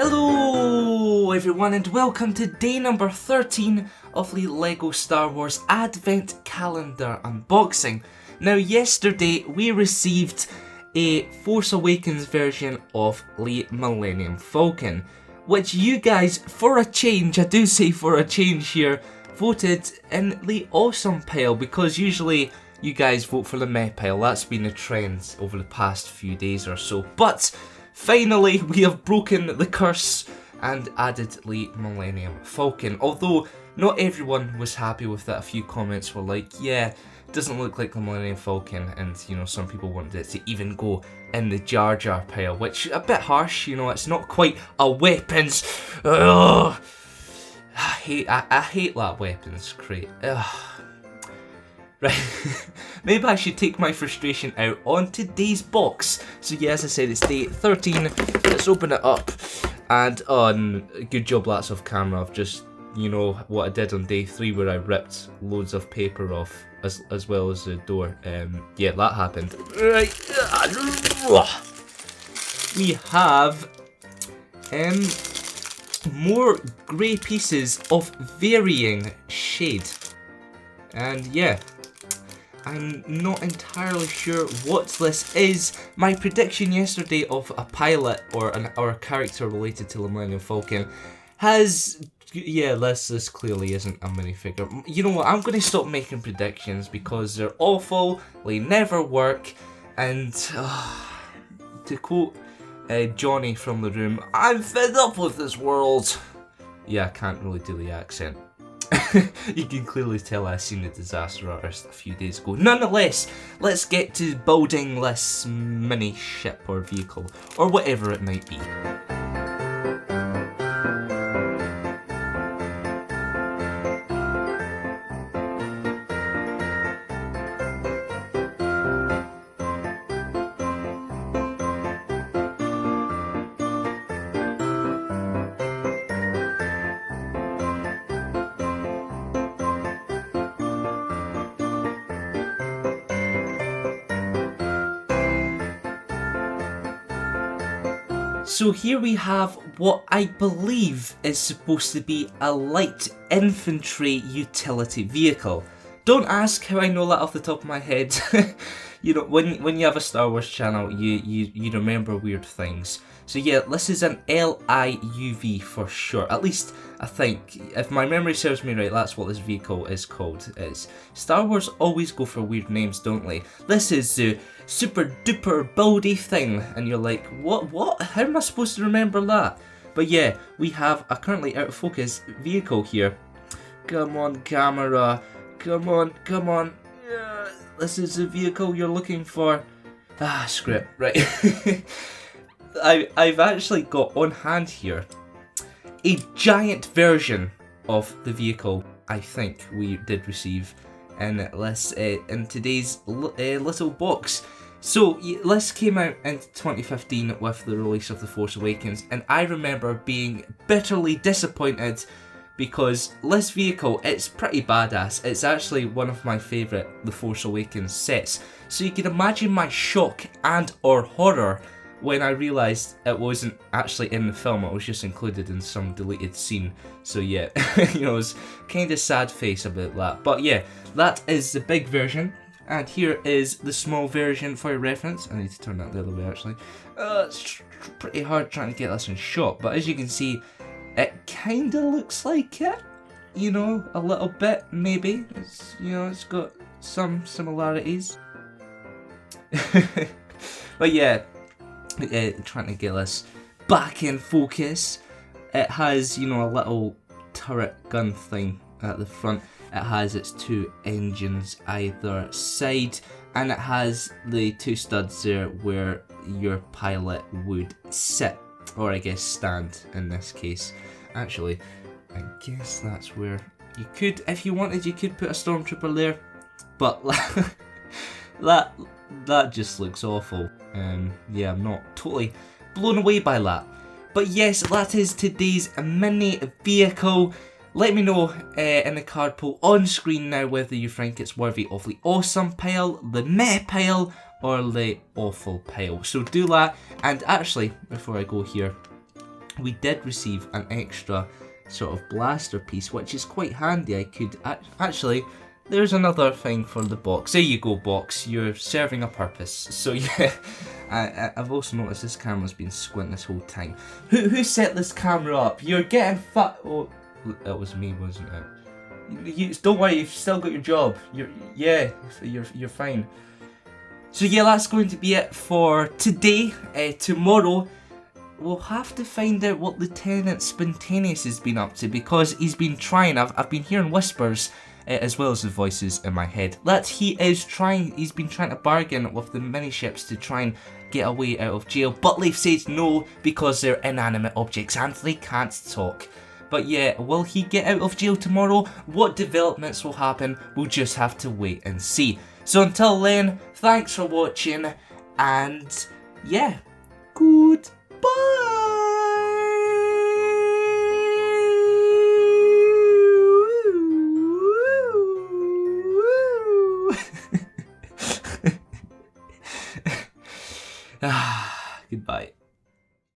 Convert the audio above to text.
Hello everyone and welcome to day number 13 of the LEGO Star Wars Advent Calendar unboxing. Now yesterday we received a Force Awakens version of the Millennium Falcon, which you guys, for a change, I do say for a change here, voted in the awesome pile, because usually you guys vote for the meh pile. That's been the trend over the past few days or so. But finally, we have broken the curse and added the Millennium Falcon. Although not everyone was happy with that. A few comments were like, yeah, it doesn't look like the Millennium Falcon, and you know, some people wanted it to even go in the Jar Jar pile, which a bit harsh, you know, it's not quite a weapons. Ugh. I hate that weapons crate. Ugh. Right, maybe I should take my frustration out on today's box. So yeah, as I said, it's day 13, let's open it up. And good job lads off camera of just, you know, what I did on day 3 where I ripped loads of paper off as well as the door. Yeah, that happened. Right, we have more grey pieces of varying shade. And yeah, I'm not entirely sure what this is. My prediction yesterday of a pilot or a character related to the Millennium Falcon has... yeah, this clearly isn't a minifigure. You know what, I'm going to stop making predictions because they're awful, they never work, and to quote Johnny from The Room, I'm fed up with this world. Yeah, I can't really do the accent. You can clearly tell I seen the Disaster Artist a few days ago. Nonetheless, let's get to building this mini ship or vehicle, or whatever it might be. So here we have what I believe is supposed to be a light infantry utility vehicle. Don't ask how I know that off the top of my head. You know, when you have a Star Wars channel, you remember weird things. So yeah, this is an LIUV for sure. At least I think, if my memory serves me right, that's what this vehicle is called. Star Wars always go for weird names, don't they? This is the super duper buildy thing, and you're like, what? How am I supposed to remember that? But yeah, we have a currently out of focus vehicle here. Come on, camera. Come on. Yeah, this is the vehicle you're looking for. Script, right. I've actually got on hand here a giant version of the vehicle I think we did receive in this in today's little box. So this came out in 2015 with the release of The Force Awakens, and I remember being bitterly disappointed because this vehicle, it's pretty badass. It's actually one of my favourite The Force Awakens sets. So you can imagine my shock and or horror when I realised it wasn't actually in the film, it was just included in some deleted scene. So yeah, you know, it was kind of sad face about that. But yeah, that is the big version. And here is the small version for your reference. I need to turn that the other way actually. It's pretty hard trying to get this in shot, but as you can see, it kind of looks like it. You know, a little bit maybe. It's, you know, it's got some similarities. But yeah, trying to get this back in focus. It has, you know, a little turret gun thing at the front. It has its 2 engines either side, and it has the 2 studs there where your pilot would sit, or I guess stand in this case. Actually, I guess that's where you could, if you wanted, you could put a stormtrooper there, but that just looks awful. Yeah, I'm not totally blown away by that. But yes, that is today's mini vehicle. Let me know in the card poll on screen now whether you think it's worthy of the awesome pile, the meh pile, or the awful pile. So do that. And actually, before I go here, we did receive an extra sort of blaster piece, which is quite handy. I could actually, there's another thing for the box. There you go, box. You're serving a purpose. So yeah, I've also noticed this camera's been squinting this whole time. Who set this camera up? You're getting fat. Oh, that was me, wasn't it? Don't worry, you've still got your job. You're fine. So yeah, that's going to be it for today. Tomorrow, we'll have to find out what Lieutenant Spontaneous has been up to, because he's been trying. I've been hearing whispers as well as the voices in my head that he's been trying to bargain with the mini-ships to try and get away out of jail, but they've said no because they're inanimate objects and they can't talk. But yeah, will he get out of jail tomorrow? What developments will happen? We'll just have to wait and see. So until then, thanks for watching, and yeah, goodbye. Goodbye.